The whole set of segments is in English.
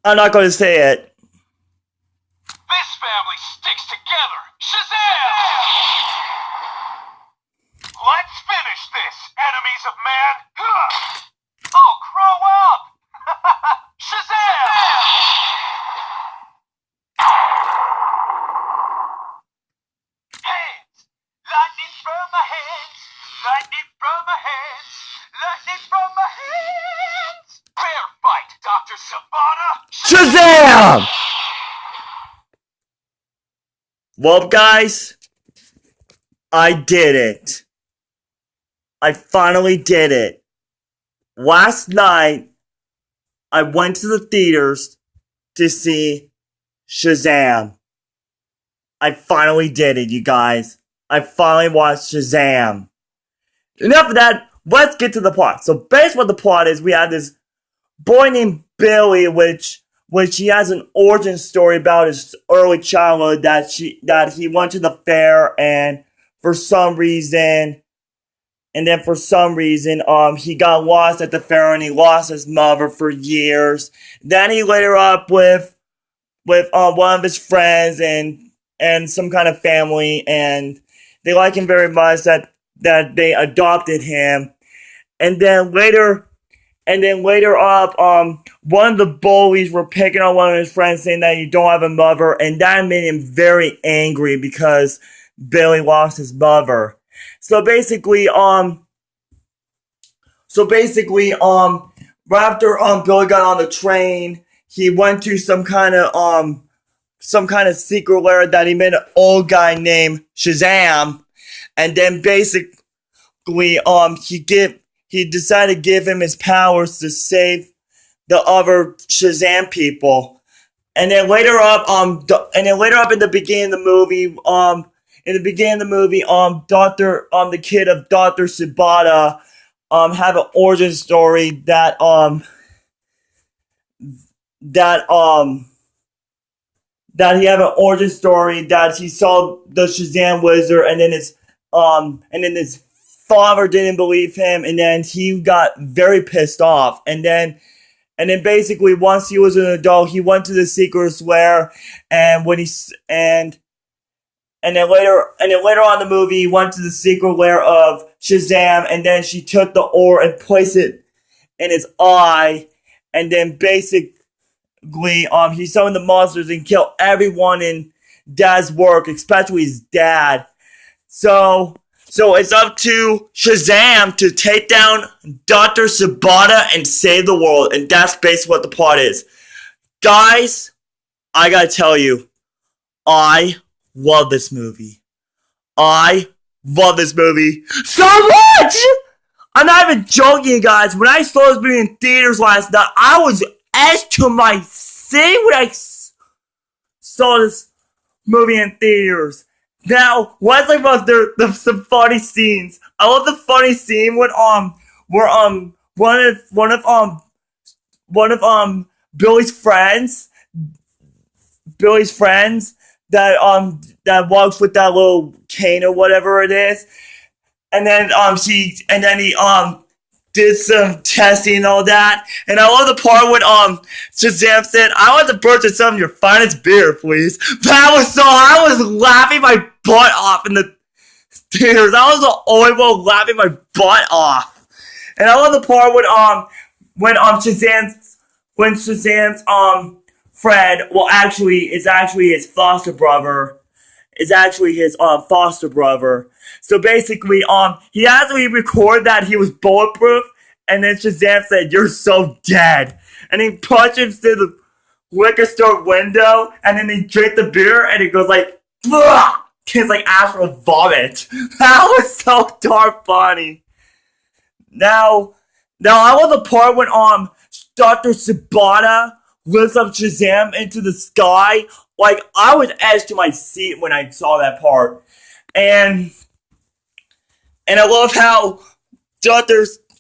I'm not going to say it. This family sticks together. Shazam! Let's finish this, enemies of man. Oh, grow up! Shazam! Hands! Lightning from my hands! Lightning from my hands! Lightning from my hands! Fair fight, Dr. Sabata! Shazam! Well, guys, I did it. I finally did it. Last night, I went to the theaters to see Shazam. I finally did it, you guys. I finally watched Shazam. Enough of that, let's get to the plot. So basically what the plot is, we have this boy named Billy, which he has an origin story about his early childhood that he went to the fair and for some reason he got lost at the fair and he lost his mother for years. Then he later up with one of his friends and some kind of family, and they like him very much that they adopted him. And then later up, one of the bullies were picking on one of his friends saying that you don't have a mother, and that made him very angry because Billy lost his mother. So basically, right after Billy got on the train, he went to some kind of secret lair that he met an old guy named Shazam, and then basically he decided to give him his powers to save the other Shazam people. And then later up in the beginning of the movie, the kid of Dr. Sabata have an origin story that he had an origin story that he saw the Shazam wizard, and then his father didn't believe him, and then he got very pissed off, and then basically once he was an adult, he went to the secret lair, and then later on in the movie, he went to the secret lair of Shazam, and then she took the ore and placed it in his eye, and then basically he summoned the monsters and killed everyone in Dad's work, especially his dad. So it's up to Shazam to take down Dr. Sabata and save the world, and that's basically what the plot is. Guys, I gotta tell you, I love this movie. I love this movie so much! I'm not even joking, guys. When I saw this movie in theaters last night, I was edged to my seat when I saw this movie in theaters. Now, let's talk about some funny scenes. I love the funny scene when one of Billy's friends that walks with that little cane or whatever it is, and then he did some testing and all that. And I love the part when Shazam said, "I want to purchase some of your finest beer, please." I was laughing my butt off in the theaters. I was the only one laughing my butt off. And I love the part when Shazam's friend, well, it's actually his foster brother. So basically, he actually recorded that he was bulletproof, and then Shazam said, "You're so dead." And he punches through the liquor store window, and then he drinks the beer, and it goes like, ugh! It's like actual vomit. That was so dark funny. Now I love the part when Dr. Sabata lifts up Shazam into the sky. Like, I was edged to my seat when I saw that part. And I love how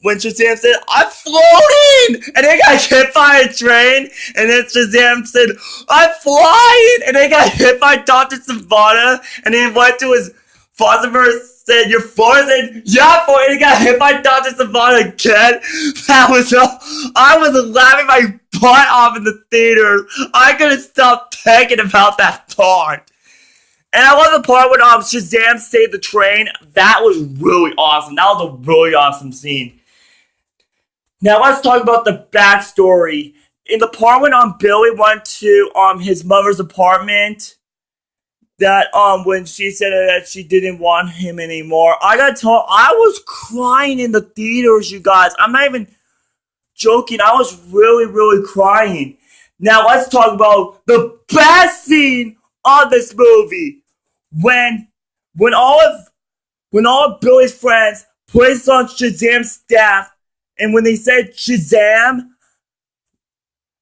when Shazam said, "I'm floating!" and then got hit by a train, and then Shazam said, "I'm flying!" and then got hit by Dr. Sabata, and then went to his foster mother, said, "You're floating?" "Yeah, for it," and he got hit by Dr. Sabata again. I was laughing my butt off in the theater. I couldn't stop thinking about that part. And I love the part when Shazam saved the train. That was really awesome. That was a really awesome scene. Now let's talk about the backstory. In the part when Billy went to his mother's apartment, that when she said that she didn't want him anymore, I gotta tell, I was crying in the theaters, you guys. I'm not even joking. I was really, really crying. Now let's talk about the best scene of this movie. When all of Billy's friends placed on Shazam's staff, and when they said Shazam,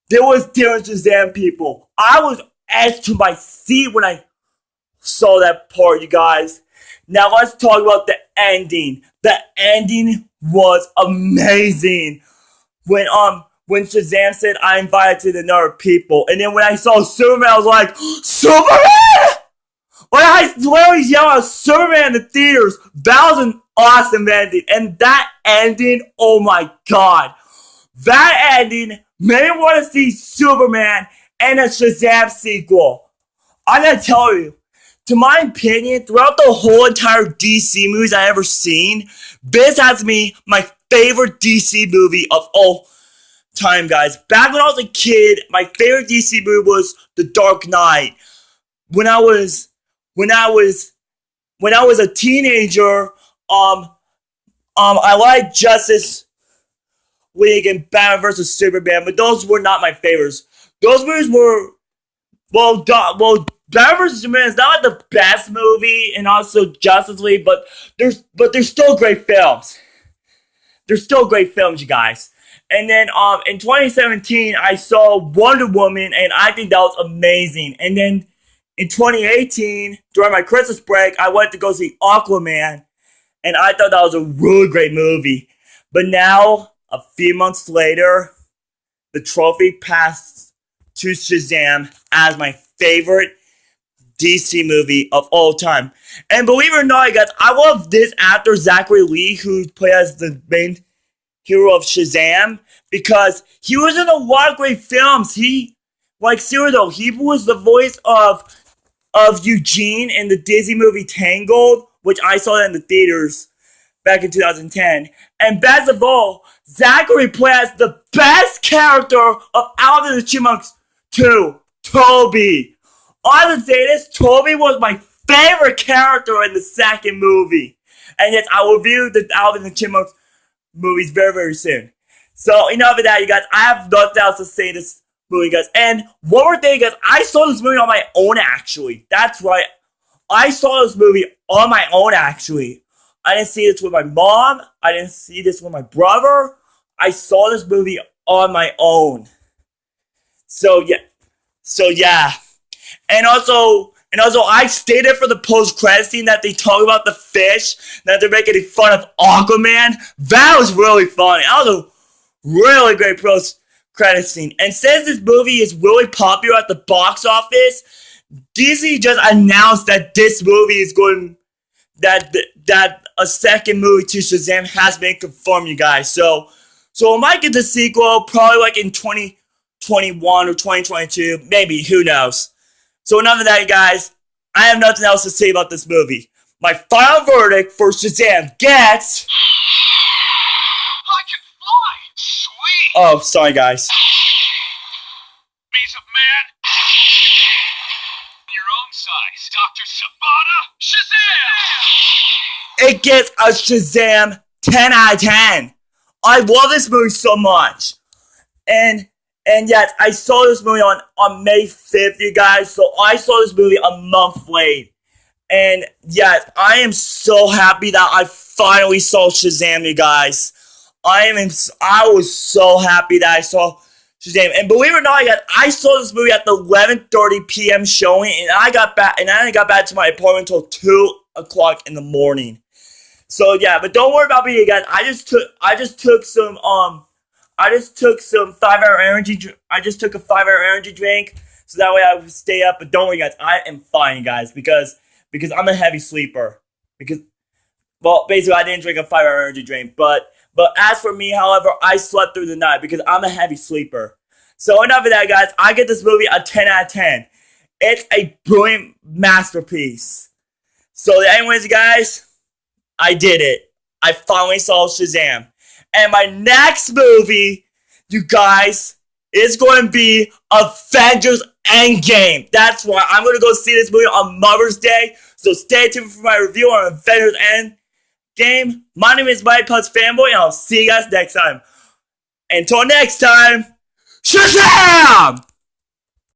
there was different Shazam people. I was edged to my seat when I saw that part, you guys. Now let's talk about the ending. The ending was amazing. When Shazam said, I invited another people. And then when I saw Superman, I was like, Superman! When I literally yelled out Superman in the theaters, that was an awesome ending. And that ending, oh my god. That ending made me want to see Superman and a Shazam sequel. I'm gonna tell you, to my opinion, throughout the whole entire DC movies I've ever seen, this has to be my favorite DC movie of all time, guys. Back when I was a kid, my favorite DC movie was The Dark Knight. When I was a teenager, I liked Justice League and Batman vs Superman, but those were not my favorites. Those movies were Batman vs Superman is not like the best movie, and also Justice League, but they're still great films. They're still great films, you guys. And then in 2017, I saw Wonder Woman, and I think that was amazing. And then in 2018, during my Christmas break, I went to go see Aquaman, and I thought that was a really great movie. But now, a few months later, the trophy passed to Shazam as my favorite DC movie of all time. And believe it or not, guys, I love this actor, Zachary Lee, who played as the main hero of Shazam, because he was in a lot of great films. Seriously though, he was the voice of Eugene in the Disney movie Tangled, which I saw in the theaters back in 2010. And best of all, Zachary plays the best character of Alvin and the Chipmunks 2, Toby. I would say this, Toby was my favorite character in the second movie. And yes, I will review the Alvin and the Chipmunks movies very, very soon. So, enough of that, you guys. I have nothing else to say this movie, guys. And one more thing, guys. I saw this movie on my own, actually. That's right. I saw this movie on my own, actually. I didn't see this with my mom. I didn't see this with my brother. I saw this movie on my own. So, yeah. And also, I stayed there for the post-credit scene that they talk about the fish, that they're making fun of Aquaman. That was really funny. That was a really great post-credit scene. And since this movie is really popular at the box office, Disney just announced that this movie is going, that a second movie to Shazam has been confirmed, you guys. So we might get the sequel probably like in 2021 or 2022, maybe, who knows. So enough of that, you guys. I have nothing else to say about this movie. My final verdict for Shazam gets... I can fly! Sweet! Oh, sorry, guys. Piece of man. Your own size. Dr. Sabata. Shazam! It gets a Shazam 10 out of 10. I love this movie so much. And yes, I saw this movie on May 5th, you guys. So I saw this movie a month late. And yes, I am so happy that I finally saw Shazam, you guys. I was so happy that I saw Shazam. And believe it or not, guys, I saw this movie at the 11:30 p.m. showing, and I didn't get back to my apartment until 2 o'clock in the morning. So yeah, but don't worry about me, guys. I just took some 5-hour energy. I just took a 5-hour energy drink, so that way I would stay up. But don't worry, guys. I am fine, guys, because I'm a heavy sleeper. Basically, I didn't drink a 5-hour energy drink. But as for me, however, I slept through the night because I'm a heavy sleeper. So enough of that, guys. I get this movie a 10 out of 10. It's a brilliant masterpiece. So anyways, guys, I did it. I finally saw Shazam. And my next movie, you guys, is going to be Avengers Endgame. That's why I'm going to go see this movie on Mother's Day. So stay tuned for my review on Avengers Endgame. My name is Mike Plus Fanboy, and I'll see you guys next time. Until next time, Shazam!